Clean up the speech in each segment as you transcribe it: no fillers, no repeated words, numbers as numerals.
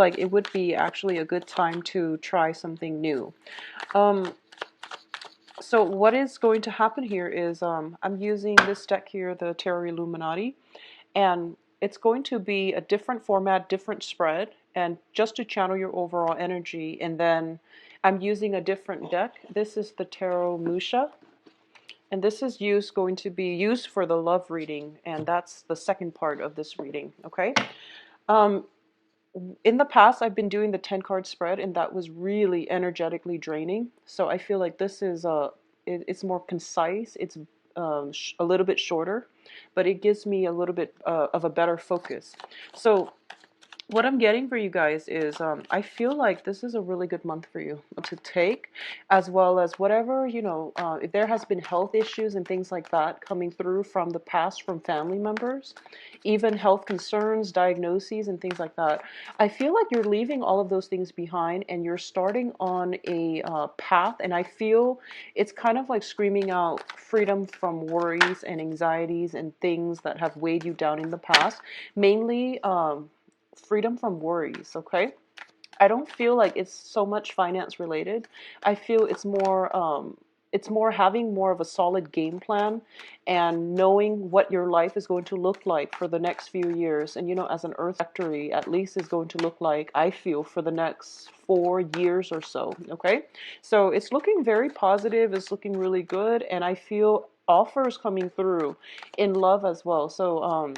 like it would be actually a good time to try something new. Um, so what is going to happen here is I'm using this deck here, the Tarot Illuminati, and it's going to be a different format, different spread, and just to channel your overall energy. And then I'm using a different deck. This is the Tarot Musha, and this is going to be used for the love reading, and that's the second part of this reading, okay? Um, in the past, I've been doing the 10 card spread, and that was really energetically draining. So I feel like this is it's more concise. It's a little bit shorter, but it gives me a little bit of a better focus. So what I'm getting for you guys is I feel like this is a really good month for you to take, as well as whatever, if there has been health issues and things like that coming through from the past from family members, even health concerns, diagnoses, and things like that. I feel like you're leaving all of those things behind and you're starting on a path, and I feel it's kind of like screaming out freedom from worries and anxieties and things that have weighed you down in the past, mainly freedom from worries, okay? I don't feel like it's so much finance related. I feel it's more having more of a solid game plan and knowing what your life is going to look like for the next few years. And as an earth factory, at least is going to look like, I feel, for the next 4 years or so, okay? So it's looking very positive, it's looking really good, and I feel offers coming through in love as well. So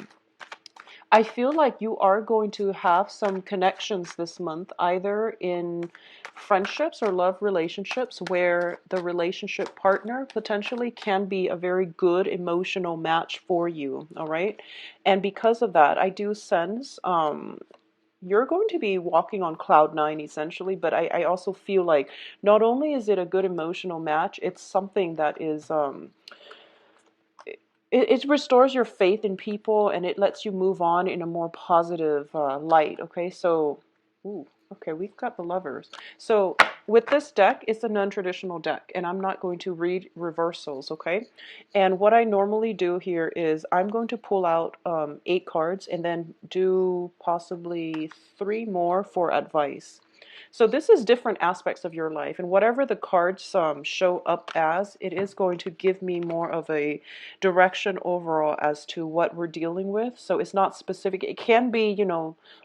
I feel like you are going to have some connections this month, either in friendships or love relationships, where the relationship partner potentially can be a very good emotional match for you, all right? And because of that, I do sense you're going to be walking on cloud nine essentially, but I also feel like not only is it a good emotional match, it's something that is it restores your faith in people, and it lets you move on in a more positive light. Okay, so ooh, okay, we've got the lovers. So with this deck, it's a non-traditional deck, and I'm not going to read reversals. Okay, and what I normally do here is I'm going to pull out 8 cards and then do possibly 3 more for advice. So this is different aspects of your life, and whatever the cards show up as, it is going to give me more of a direction overall as to what we're dealing with. So it's not specific. It can be,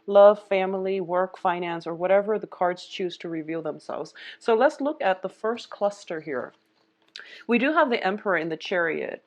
love, family, work, finance, or whatever the cards choose to reveal themselves. So let's look at the first cluster here. We do have the Emperor in the Chariot.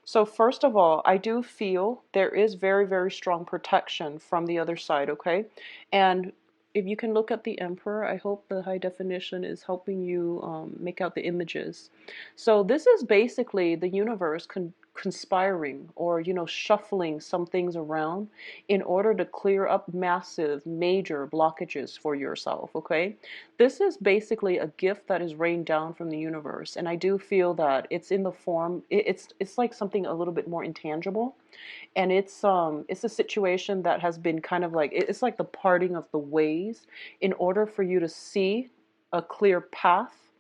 So first of all, I do feel there is very, very strong protection from the other side, okay? And if you can look at the Emperor, I hope the high definition is helping you make out the images. So this is basically the universe conspiring, or shuffling some things around in order to clear up massive major blockages for yourself, okay? This is basically a gift that is rained down from the universe, and I do feel that it's in the form, it's like something a little bit more intangible, and it's a situation that has been kind of like, it's like the parting of the ways in order for you to see a clear path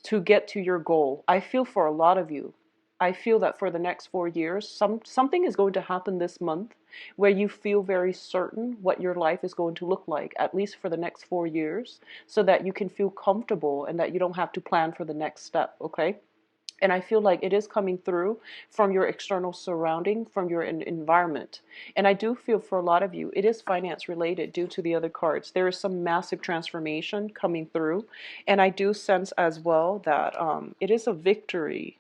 to get to your goal. I feel for a lot of you, I feel that for the next 4 years, something is going to happen this month where you feel very certain what your life is going to look like, at least for the next 4 years, so that you can feel comfortable and that you don't have to plan for the next step, okay? And I feel like it is coming through from your external surrounding, from your environment. And I do feel for a lot of you, it is finance related due to the other cards. There is some massive transformation coming through. And I do sense as well that it is a victory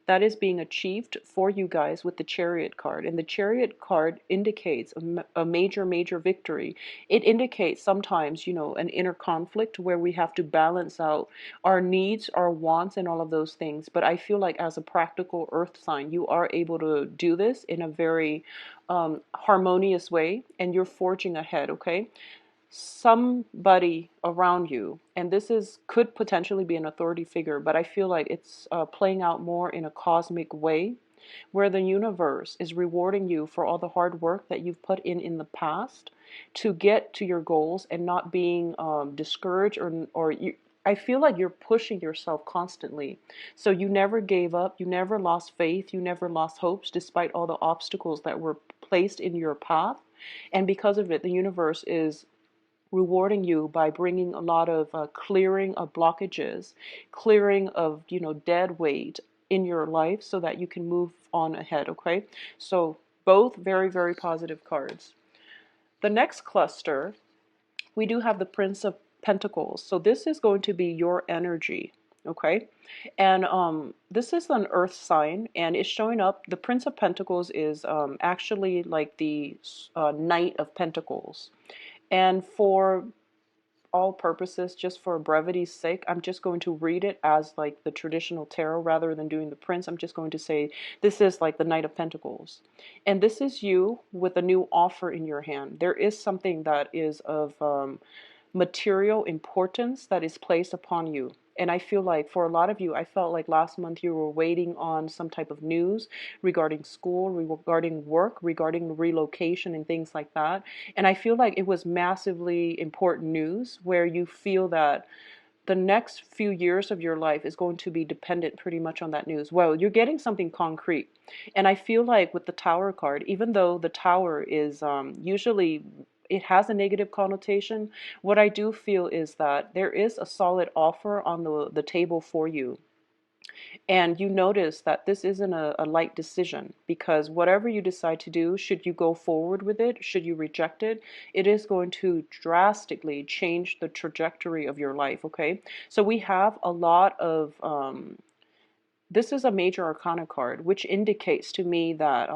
that is being achieved for you guys with the Chariot card. And the Chariot card indicates a major, major victory. It indicates sometimes, an inner conflict where we have to balance out our needs, our wants, and all of those things. But I feel like as a practical earth sign, you are able to do this in a very harmonious way, and you're forging ahead, okay? Somebody around you, and this is could potentially be an authority figure, but I feel like it's playing out more in a cosmic way, where the universe is rewarding you for all the hard work that you've put in the past to get to your goals, and not being discouraged, or you, I feel like you're pushing yourself constantly. So you never gave up, you never lost faith, you never lost hopes despite all the obstacles that were placed in your path. And because of it, the universe is rewarding you by bringing a lot of clearing of blockages, clearing of, dead weight in your life so that you can move on ahead, okay? So both very, very positive cards. The next cluster, we do have the Prince of Pentacles. So this is going to be your energy, okay? And this is an earth sign, and it's showing up. The Prince of Pentacles is actually like the Knight of Pentacles. And for all purposes, just for brevity's sake, I'm just going to read it as like the traditional tarot rather than doing the prince. I'm just going to say this is like the Knight of Pentacles. And this is you with a new offer in your hand. There is something that is of material importance that is placed upon you. And I feel like for a lot of you, I felt like last month you were waiting on some type of news regarding school, regarding work, regarding relocation and things like that. And I feel like it was massively important news where you feel that the next few years of your life is going to be dependent pretty much on that news. Well, you're getting something concrete. And I feel like with the Tower card, even though the Tower is usually, it has a negative connotation, what I do feel is that there is a solid offer on the table for you. And you notice that this isn't a light decision, because whatever you decide to do, should you go forward with it, should you reject it, it is going to drastically change the trajectory of your life, okay? So we have a lot of, this is a major arcana card, which indicates to me that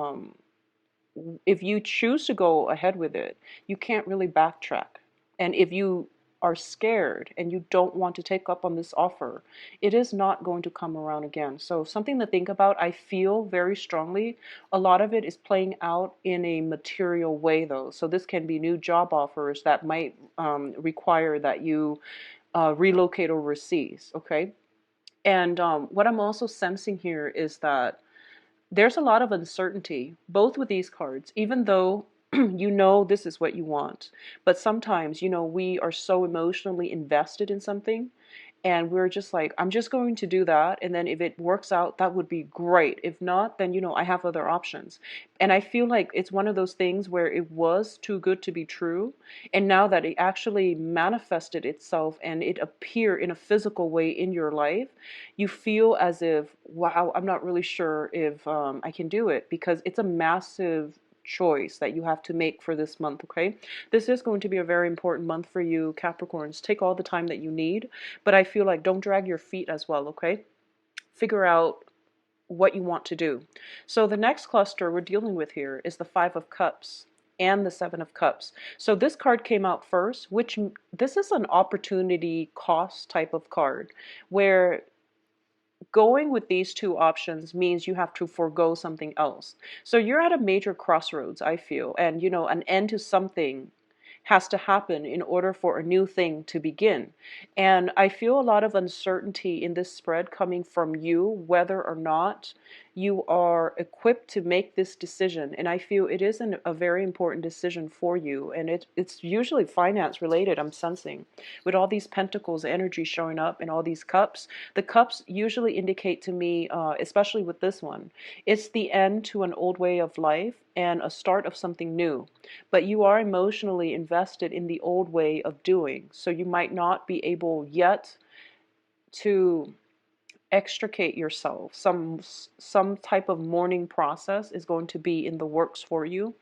if you choose to go ahead with it, you can't really backtrack. And if you are scared and you don't want to take up on this offer, it is not going to come around again. So something to think about. I feel very strongly a lot of it is playing out in a material way though. So this can be new job offers that might require that you relocate overseas, okay? And what I'm also sensing here is that there's a lot of uncertainty, both with these cards, even though you know this is what you want. But sometimes, we are so emotionally invested in something and we're just like, I'm just going to do that. And then if it works out, that would be great. If not, then, I have other options. And I feel like it's one of those things where it was too good to be true. And now that it actually manifested itself and it appeared in a physical way in your life, you feel as if, wow, I'm not really sure if I can do it, because it's a massive choice that you have to make for this month, okay? This is going to be a very important month for you, Capricorns. Take all the time that you need, but I feel like don't drag your feet as well, okay? Figure out what you want to do. So the next cluster we're dealing with here is the Five of Cups and the Seven of Cups. So this card came out first, which this is an opportunity cost type of card where going with these two options means you have to forego something else. So you're at a major crossroads, I feel, and an end to something has to happen in order for a new thing to begin. And I feel a lot of uncertainty in this spread coming from you, whether or not you are equipped to make this decision. And I feel it is a very important decision for you. And it's usually finance related, I'm sensing. With all these pentacles energy showing up and all these cups, the cups usually indicate to me, especially with this one, it's the end to an old way of life and a start of something new. But you are emotionally invested in the old way of doing. So you might not be able yet to extricate yourself. Some type of mourning process is going to be in the works for you,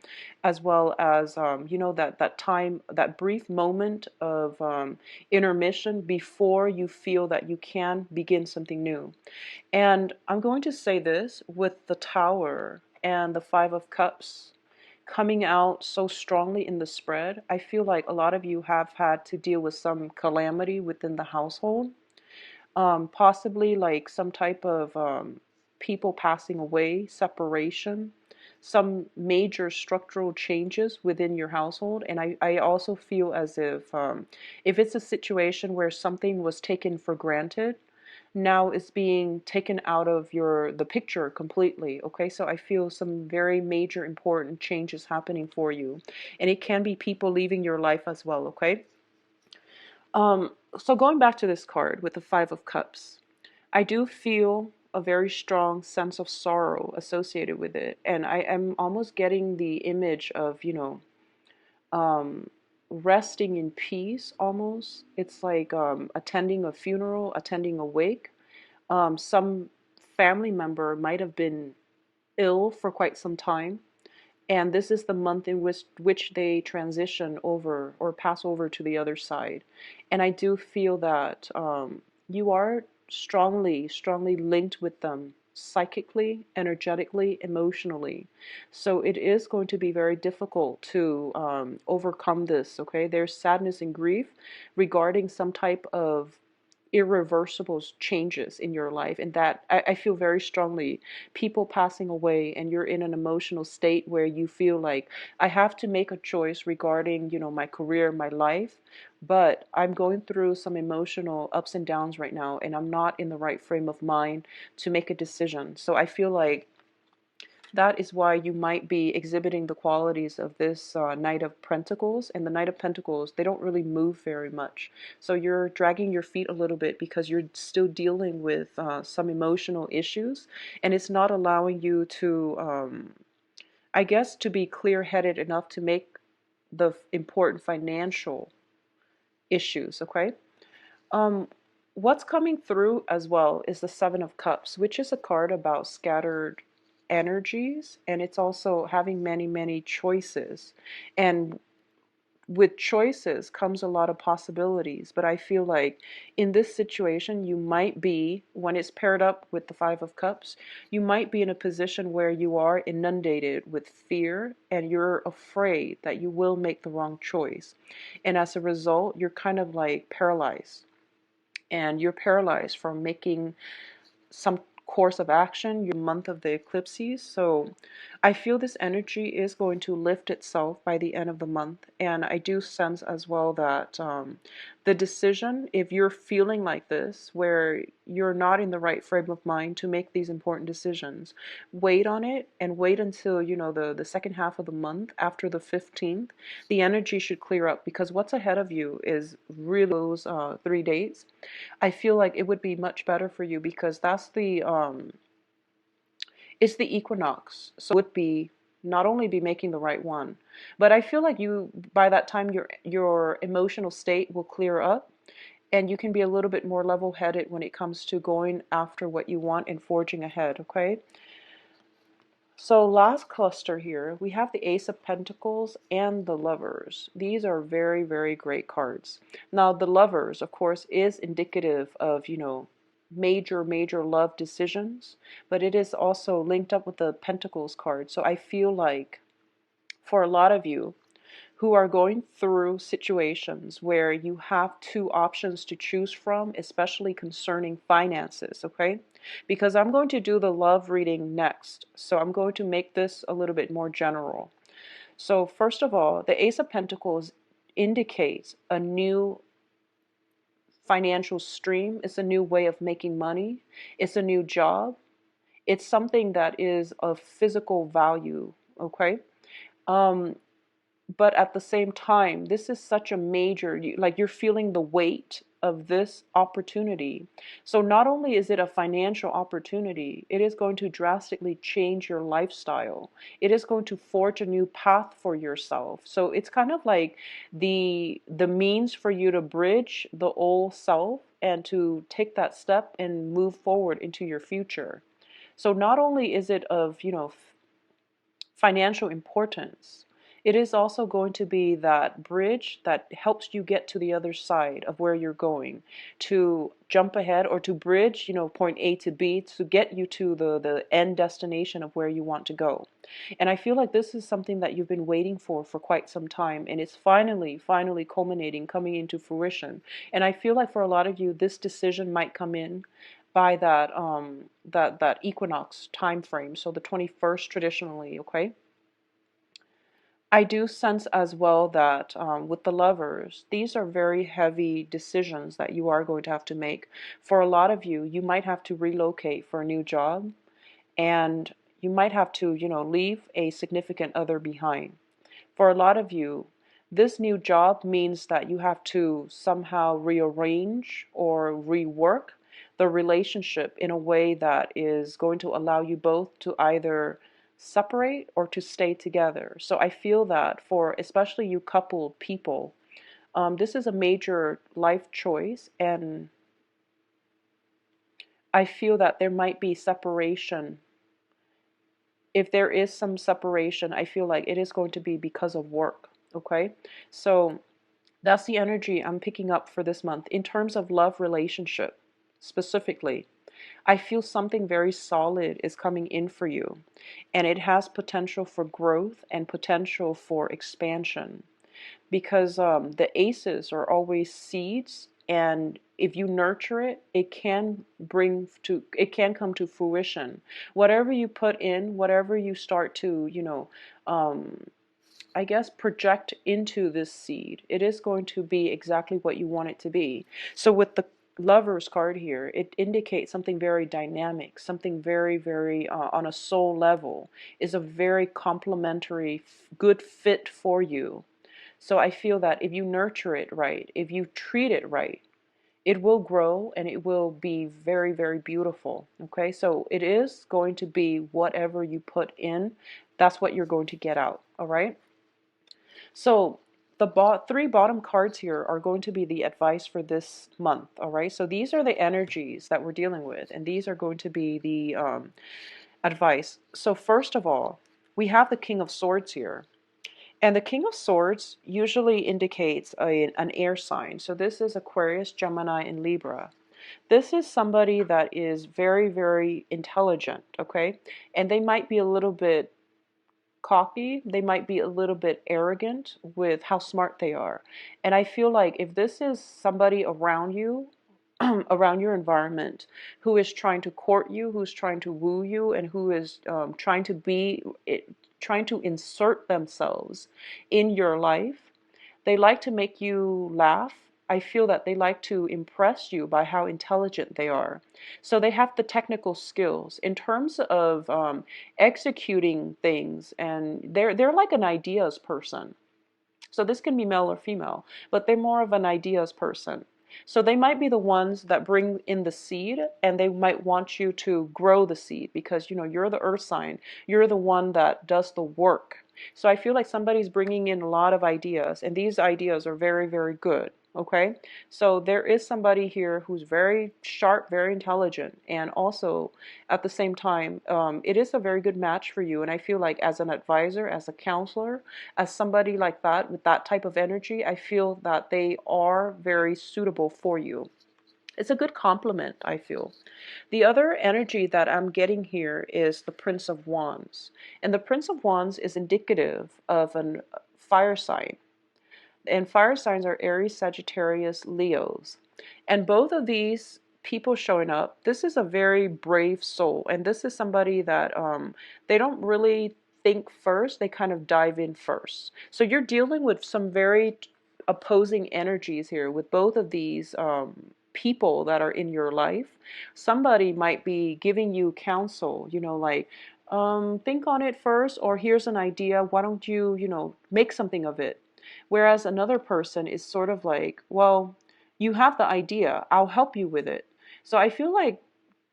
as well as that time, that brief moment of intermission before you feel that you can begin something new. And I'm going to say this with the Tower and the Five of Cups coming out so strongly in the spread. I feel like a lot of you have had to deal with some calamity within the household, possibly like some type of people passing away, separation, some major structural changes within your household. And I also feel as if it's a situation where something was taken for granted, now it's being taken out of the picture completely. Okay, so I feel some very major important changes happening for you, and it can be people leaving your life as well. Okay, so going back to this card with the Five of Cups, I do feel a very strong sense of sorrow associated with it, and I am almost getting the image of resting in peace almost. It's like attending a funeral, attending a wake. Some family member might have been ill for quite some time, and this is the month in which they transition over or pass over to the other side. And I do feel that you are strongly linked with them psychically, energetically, emotionally. So it is going to be very difficult to overcome this. Okay, there's sadness and grief regarding some type of irreversible changes in your life, and that I feel very strongly people passing away, and you're in an emotional state where you feel like I have to make a choice regarding, my career, my life, but I'm going through some emotional ups and downs right now, and I'm not in the right frame of mind to make a decision. So I feel like that is why you might be exhibiting the qualities of this Knight of Pentacles. And the Knight of Pentacles, they don't really move very much. So you're dragging your feet a little bit because you're still dealing with some emotional issues. And it's not allowing you to, I guess, to be clear-headed enough to make the important financial issues, okay? Um, what's coming through as well is the Seven of Cups, which is a card about scattered energies, and it's also having many choices. And with choices comes a lot of possibilities, but I feel like in this situation you might be, when it's paired up with the Five of Cups, you might be in a position where you are inundated with fear and you're afraid that you will make the wrong choice, and as a result you're kind of like paralyzed, and you're paralyzed from making some course of action, your month of the eclipses. So I feel this energy is going to lift itself by the end of the month. And I do sense as well that the decision, if you're feeling like this, where you're not in the right frame of mind to make these important decisions, wait on it and wait until, the second half of the month after the 15th. The energy should clear up, because what's ahead of you is really those 3 days. I feel like it would be much better for you, because that's the it's the equinox. So it would be not only be making the right one, but I feel like you, by that time, your emotional state will clear up, and you can be a little bit more level-headed when it comes to going after what you want and forging ahead, okay? So last cluster here, we have the Ace of Pentacles and the Lovers. These are very great cards. Now the Lovers, of course, is indicative of, major love decisions, but it is also linked up with the Pentacles card. So I feel like for a lot of you who are going through situations where you have two options to choose from, especially concerning finances, okay? Because I'm going to do the love reading next, so I'm going to make this a little bit more general. So first of all, the Ace of Pentacles indicates a new financial stream. It's a new way of making money. It's a new job. It's something that is of physical value, okay? Um, but at the same time, this is such a major, like you're feeling the weight of this opportunity. So not only is it a financial opportunity, it is going to drastically change your lifestyle. It is going to forge a new path for yourself. So it's kind of like the means for you to bridge the old self and to take that step and move forward into your future. So not only is it of, financial importance, it is also going to be that bridge that helps you get to the other side of where you're going, to jump ahead or to bridge, point A to B, to get you to the end destination of where you want to go. And I feel like this is something that you've been waiting for quite some time, and it's finally culminating, coming into fruition. And I feel like for a lot of you, this decision might come in by that equinox time frame, so the 21st traditionally, okay? I do sense as well that with the Lovers, these are very heavy decisions that you are going to have to make. For a lot of you, you might have to relocate for a new job, and you might have to, leave a significant other behind. For a lot of you, this new job means that you have to somehow rearrange or rework the relationship in a way that is going to allow you both to either separate or to stay together. So I feel that for especially you coupled people, this is a major life choice, and I feel that there might be separation. If there is some separation, I feel like it is going to be because of work. Okay, so that's the energy I'm picking up for this month in terms of love relationship specifically. I feel something very solid is coming in for you, and it has potential for growth and potential for expansion, because the aces are always seeds, and if you nurture it, it can come to fruition. Whatever you put in, whatever you start to, um, I guess, project into this seed, it is going to be exactly what you want it to be. So with the Lovers card here, it indicates something very dynamic, something very, very on a soul level, is a very complementary, good fit for you. So I feel that if you nurture it right, if you treat it right, it will grow and it will be very, very beautiful. Okay, so it is going to be whatever you put in, that's what you're going to get out. All right. So the three bottom cards here are going to be the advice for this month. All right. So these are the energies that we're dealing with, and these are going to be the advice. So first of all, we have the King of Swords here. And the King of Swords usually indicates an air sign. So this is Aquarius, Gemini, and Libra. This is somebody that is very, very intelligent, okay? And they might be a little bit cocky. They might be a little bit arrogant with how smart they are. And I feel like if this is somebody around you, around your environment, who is trying to court you, who's trying to woo you, and who is trying to insert themselves in your life, they like to make you laugh. I feel that they like to impress you by how intelligent they are. So they have the technical skills in terms of executing things, and they're like an ideas person. So this can be male or female, but they're more of an ideas person. So they might be the ones that bring in the seed, and they might want you to grow the seed because, you're the earth sign. You're the one that does the work. So I feel like somebody's bringing in a lot of ideas, and these ideas are very, very good. Okay, so there is somebody here who's very sharp, very intelligent, and also at the same time, it is a very good match for you. And I feel like as an advisor, as a counselor, as somebody like that with that type of energy, I feel that they are very suitable for you. It's a good compliment, I feel. The other energy that I'm getting here is the Prince of Wands. And the Prince of Wands is indicative of a fire sign. And fire signs are Aries, Sagittarius, Leos. And both of these people showing up, this is a very brave soul. And this is somebody that they don't really think first, they kind of dive in first. So you're dealing with some very opposing energies here with both of these people that are in your life. Somebody might be giving you counsel, like, think on it first, or here's an idea, why don't you, make something of it. Whereas another person is sort of like, well, you have the idea, I'll help you with it. So I feel like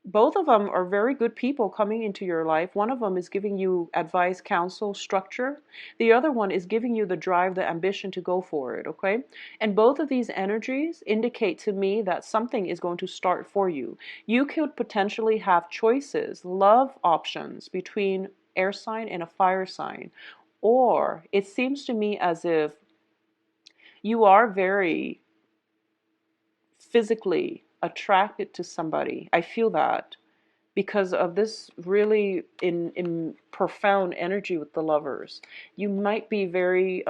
both of them are very good people coming into your life. One of them is giving you advice, counsel, structure. The other one is giving you the drive, the ambition to go for it, okay? And both of these energies indicate to me that something is going to start for you. You could potentially have choices, love options between air sign and a fire sign. Or it seems to me as if you are very physically attracted to somebody. I feel that because of this really in profound energy with the Lovers. You might be very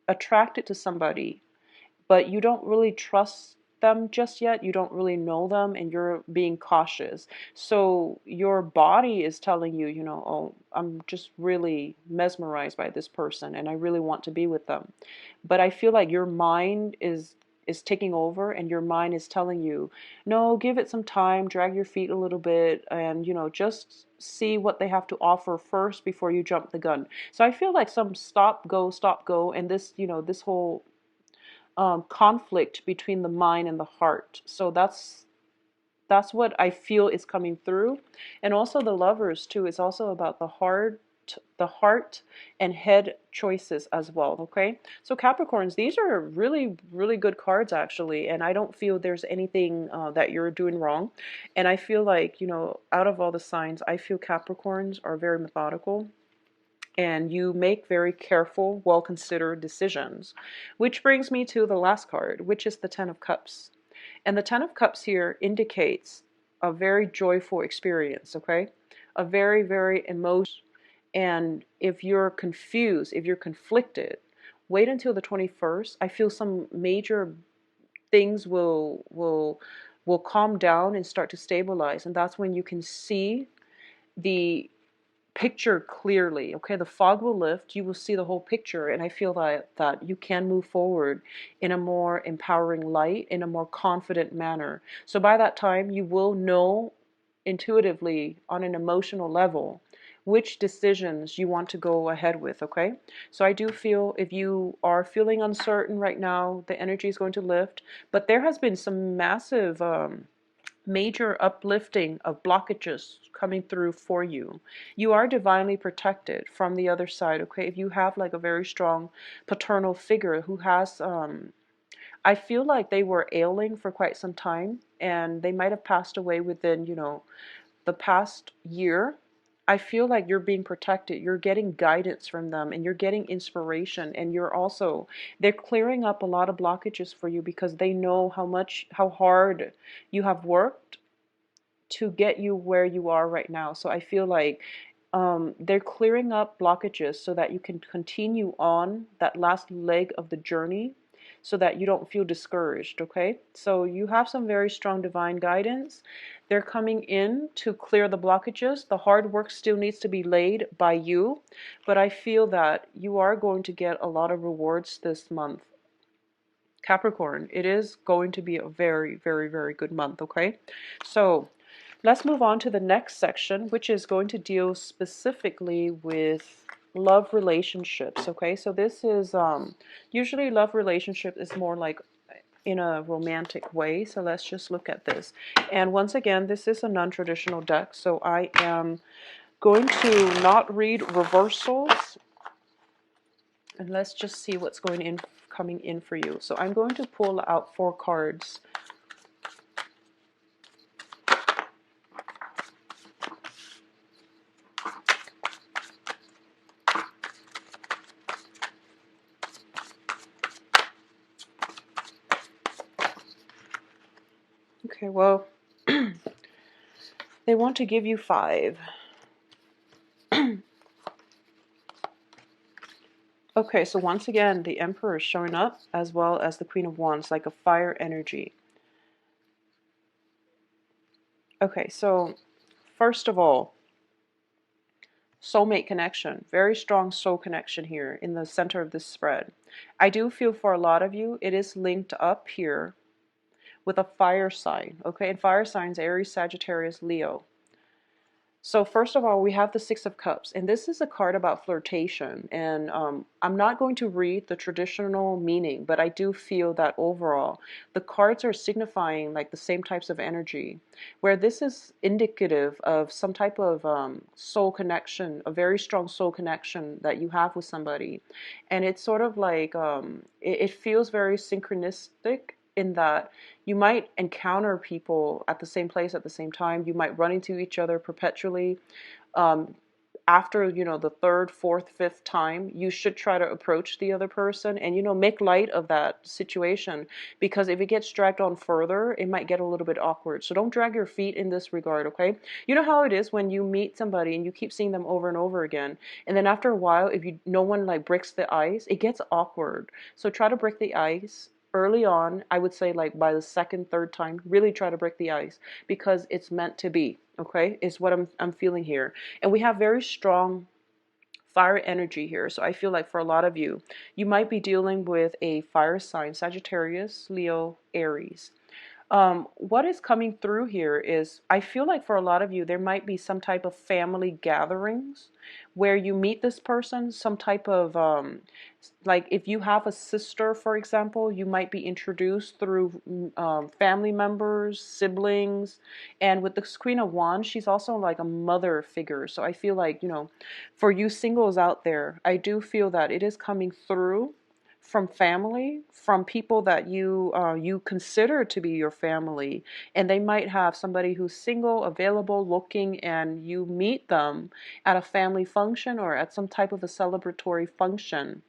attracted to somebody, but you don't really trust them just yet. You don't really know them, and you're being cautious. So your body is telling you, oh, I'm just really mesmerized by this person and I really want to be with them. But I feel like your mind is taking over, and your mind is telling you, no, give it some time, drag your feet a little bit, and just see what they have to offer first before you jump the gun. So I feel like some stop go, and this whole conflict between the mind and the heart. So that's That's what I feel is coming through. And also the lovers too. It's also about the heart and head choices as well. Okay. So Capricorns, these are really, really good cards actually. And I don't feel there's anything that you're doing wrong. And I feel like, you know, out of all the signs, I feel Capricorns are very methodical and you make very careful, well-considered decisions. Which brings me to the last card, which is the Ten of Cups. And the Ten of Cups here indicates a very joyful experience, okay? A very, very emotional. And if you're confused, if you're conflicted, wait until the 21st. I feel some major things will calm down and start to stabilize. And that's when you can see the picture clearly. Okay, the fog will lift, you will see the whole picture, and I feel that you can move forward in a more empowering light, in a more confident manner. So by that time you will know intuitively on an emotional level which decisions you want to go ahead with. Okay, so I do feel if you are feeling uncertain right now, the energy is going to lift, but there has been some massive major uplifting of blockages coming through for you. You are divinely protected from the other side, okay? If you have like a very strong paternal figure who has, I feel like they were ailing for quite some time and they might have passed away within, you know, the past year. I feel like you're being protected. You're getting guidance from them and you're getting inspiration, and you're also, they're clearing up a lot of blockages for you because they know how hard you have worked to get you where you are right now. So I feel like they're clearing up blockages so that you can continue on that last leg of the journey so that you don't feel discouraged, okay? So you have some very strong divine guidance. They're coming in to clear the blockages. The hard work still needs to be laid by you, but I feel that you are going to get a lot of rewards this month. Capricorn, it is going to be a very, very, very good month, okay? So let's move on to the next section, which is going to deal specifically with love relationships, okay? So this is, usually love relationship is more like in a romantic way. So let's just look at this. And once again, this is a non-traditional deck, so I am going to not read reversals, and let's just see what's coming in for you. So I'm going to pull out 4 cards. Okay, well, they want to give you 5. Okay, so once again, the Emperor is showing up as well as the Queen of Wands, like a fire energy. Okay, so first of all, soulmate connection. Very strong soul connection here in the center of this spread. I do feel for a lot of you, it is linked up here with a fire sign, okay? And fire signs, Aries, Sagittarius, Leo. So first of all, we have the Six of Cups, and this is a card about flirtation. And I'm not going to read the traditional meaning, but I do feel that overall, the cards are signifying like the same types of energy, where this is indicative of some type of soul connection, a very strong soul connection that you have with somebody. And it's sort of like, it feels very synchronistic in that you might encounter people at the same place at the same time. You might run into each other perpetually. After, you know, the 3rd, 4th, 5th time, you should try to approach the other person and, you know, make light of that situation, because if it gets dragged on further, it might get a little bit awkward. So don't drag your feet in this regard, okay? You know how it is when you meet somebody and you keep seeing them over and over again, and then after a while, if no one like breaks the ice, it gets awkward. So try to break the ice early on. I would say like by the 2nd, 3rd time, really try to break the ice, because it's meant to be, okay? Is what I'm feeling here. And we have very strong fire energy here. So I feel like for a lot of you, you might be dealing with a fire sign, Sagittarius, Leo, Aries. What is coming through here is I feel like for a lot of you, there might be some type of family gatherings where you meet this person, some type of, like if you have a sister, for example, you might be introduced through family members, siblings. And with the Queen of Wands, she's also like a mother figure. So I feel like, for you singles out there, I do feel that it is coming through from family, from people that you consider to be your family, and they might have somebody who's single, available, looking, and you meet them at a family function or at some type of a celebratory function.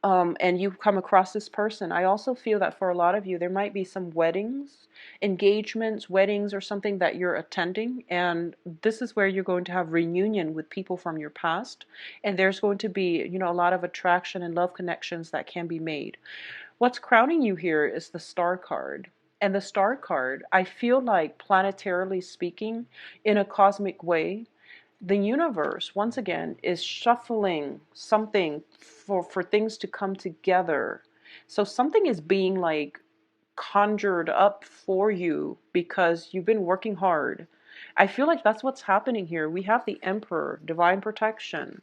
And you come across this person. I also feel that for a lot of you, there might be some weddings, engagements, weddings, or something that you're attending. And this is where you're going to have reunion with people from your past. And there's going to be, a lot of attraction and love connections that can be made. What's crowning you here is the Star card. And the Star card, I feel like planetarily speaking, in a cosmic way, the universe once again is shuffling something for things to come together. So something is being like conjured up for you because you've been working hard. I feel like that's what's happening here. We have the Emperor, divine protection.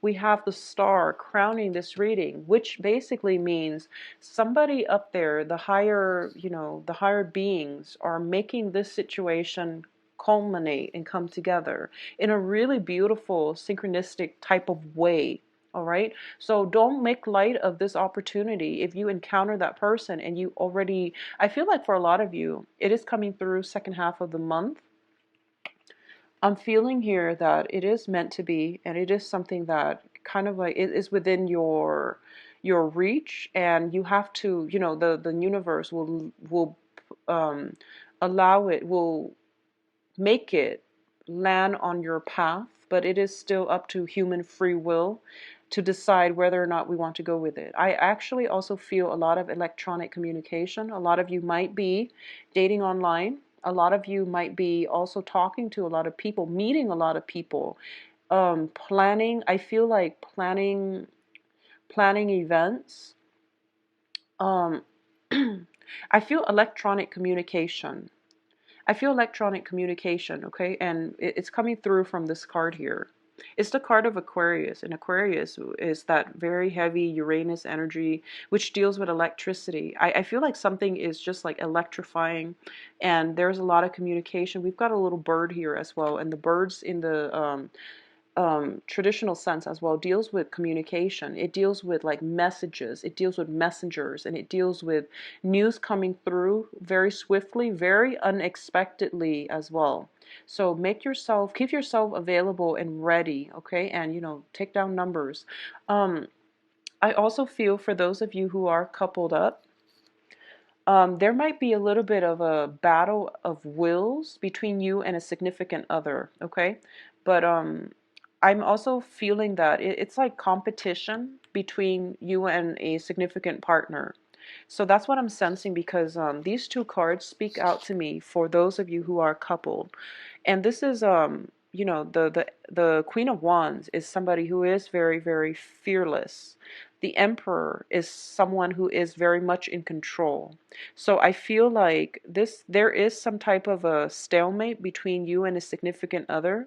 We have the Star crowning this reading, which basically means somebody up there, the higher beings are making this situation culminate and come together in a really beautiful synchronistic type of way. All right. So don't make light of this opportunity. If you encounter that person and you already, I feel like for a lot of you, it is coming through second half of the month. I'm feeling here that it is meant to be, and it is something that kind of like it is within your reach, and you have to, the universe will um, allow it, will make it land on your path, but it is still up to human free will to decide whether or not we want to go with it. I actually also feel a lot of electronic communication. A lot of you might be dating online. A lot of you might be also talking to a lot of people, meeting a lot of people, planning. I feel like planning events. Um, I feel electronic communication. I feel electronic communication, okay? And it's coming through from this card here. It's the card of Aquarius, and Aquarius is that very heavy Uranus energy, which deals with electricity. I feel like something is just like electrifying, and there's a lot of communication. We've got a little bird here as well, and the birds in the traditional sense as well deals with communication. It deals with like messages, it deals with messengers, and it deals with news coming through very swiftly, very unexpectedly as well. So keep yourself available and ready, okay? And take down numbers. I also feel for those of you who are coupled up, there might be a little bit of a battle of wills between you and a significant other, okay? But I'm also feeling that it's like competition between you and a significant partner. So that's what I'm sensing, because these two cards speak out to me for those of you who are coupled. And this is the Queen of Wands is somebody who is very, very fearless. The Emperor is someone who is very much in control. So I feel like there is some type of a stalemate between you and a significant other.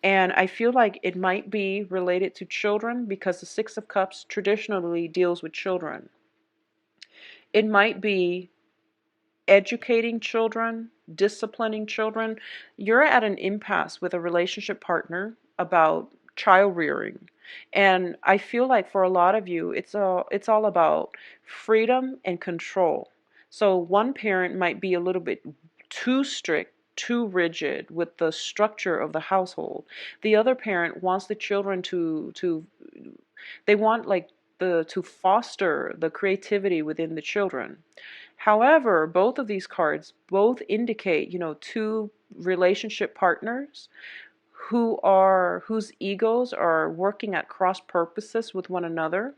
And I feel like it might be related to children, because the Six of Cups traditionally deals with children. It might be educating children, disciplining children. You're at an impasse with a relationship partner about child rearing. And I feel like for a lot of you, it's all about freedom and control. So one parent might be a little bit too strict, too rigid with the structure of the household. The other parent wants the children to they want like the to foster the creativity within the children. However, both of these cards both indicate, two relationship partners whose egos are working at cross purposes with one another.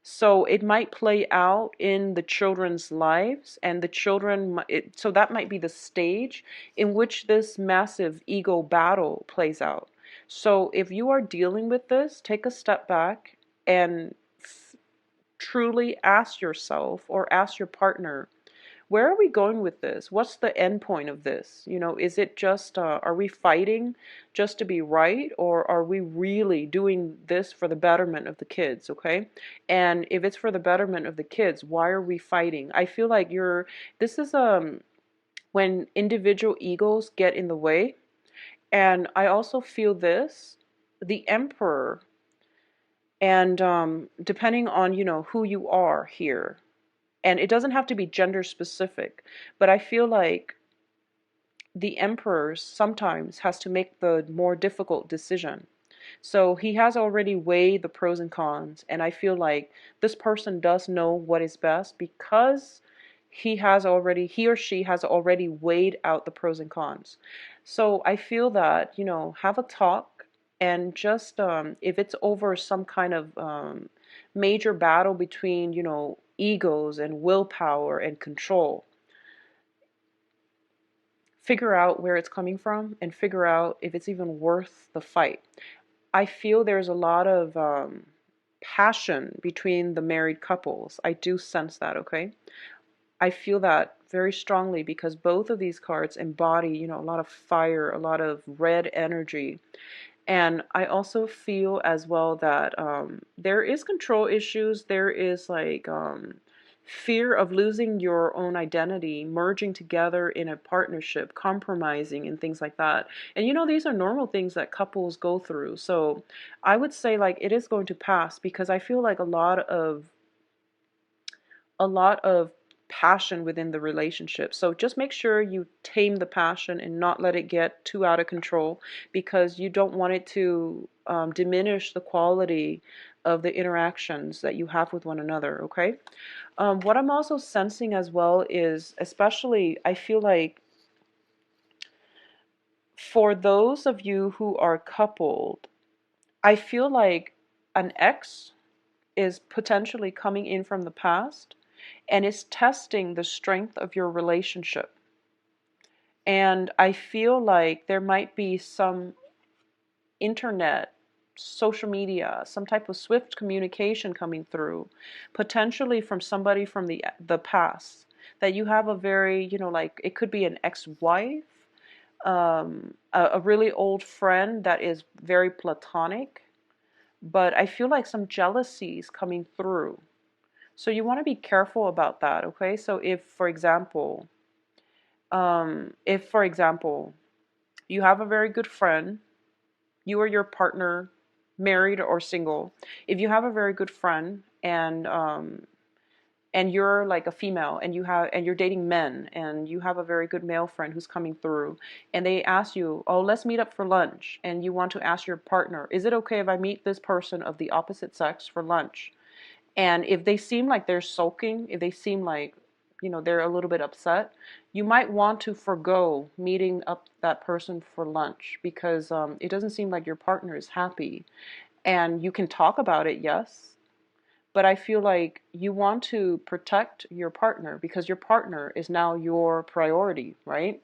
So it might play out in the children's lives, and the children, so that might be the stage in which this massive ego battle plays out. So if you are dealing with this, take a step back and truly ask yourself or ask your partner, where are we going with this? What's the end point of this? You know, is it just, are we fighting just to be right, or are we really doing this for the betterment of the kids, okay? And if it's for the betterment of the kids, why are we fighting? I feel like this is, when individual egos get in the way. And I also feel this, the emperor, and depending on, you know, who you are here, and it doesn't have to be gender specific, but I feel like the emperor sometimes has to make the more difficult decision. So he has already weighed the pros and cons, and I feel like this person does know what is best because he or she has already weighed out the pros and cons. So I feel that, you know, have a talk, and just if it's over some kind of major battle between, you know, egos and willpower and control, figure out where it's coming from and figure out if it's even worth the fight. I feel there's a lot of passion between the married couples. I do sense that, okay? I feel that very strongly because both of these cards embody, you know, a lot of fire, a lot of red energy. And I also feel as well that there is control issues. There is like fear of losing your own identity, merging together in a partnership, compromising, and things like that. And you know, these are normal things that couples go through. So I would say like it is going to pass because I feel like a lot of passion within the relationship. So just make sure you tame the passion and not let it get too out of control, because you don't want it to diminish the quality of the interactions that you have with one another, okay? What I'm also sensing as well is, especially, I feel like for those of you who are coupled, I feel like an ex is potentially coming in from the past and is testing the strength of your relationship. And I feel like there might be some internet, social media, some type of swift communication coming through, potentially from somebody from the past, that you have a very, you know, like it could be an ex-wife, a really old friend that is very platonic, but I feel like some jealousies coming through. So you want to be careful about that, okay? So if for example, you have a very good friend, you or your partner, married or single, if you have a very good friend and you're like a female and you're dating men and you have a very good male friend who's coming through and they ask you, oh, let's meet up for lunch, and you want to ask your partner, is it okay if I meet this person of the opposite sex for lunch? And if they seem like they're sulking, if they seem like, you know, they're a little bit upset, you might want to forgo meeting up that person for lunch because it doesn't seem like your partner is happy. And you can talk about it, yes, but I feel like you want to protect your partner because your partner is now your priority, right?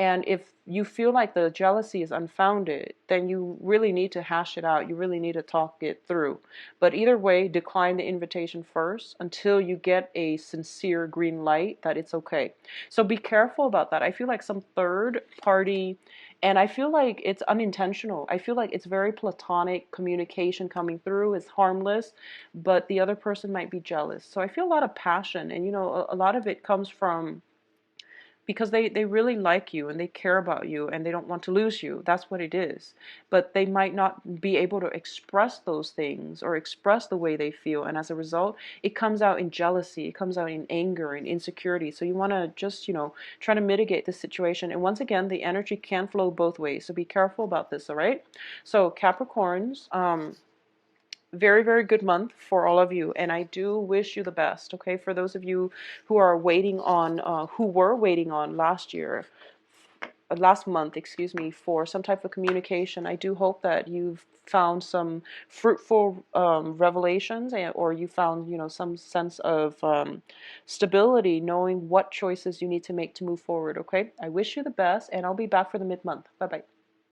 And if you feel like the jealousy is unfounded, then you really need to hash it out. You really need to talk it through. But either way, decline the invitation first until you get a sincere green light that it's okay. So be careful about that. I feel like some third party, and I feel like it's unintentional. I feel like it's very platonic communication coming through. It's harmless, but the other person might be jealous. So I feel a lot of passion, and you know, a lot of it comes from because they really like you and they care about you and they don't want to lose you. That's what it is. But they might not be able to express those things or express the way they feel. And as a result, it comes out in jealousy, it comes out in anger and insecurity. So you want to just, you know, try to mitigate the situation. And once again, the energy can flow both ways. So be careful about this, all right? So Capricorns, very, very good month for all of you, and I do wish you the best, okay? For those of you who are waiting on, who were waiting on last month, excuse me, for some type of communication, I do hope that you've found some fruitful revelations, or you found, you know, some sense of stability, knowing what choices you need to make to move forward, okay? I wish you the best, and I'll be back for the mid-month. Bye-bye.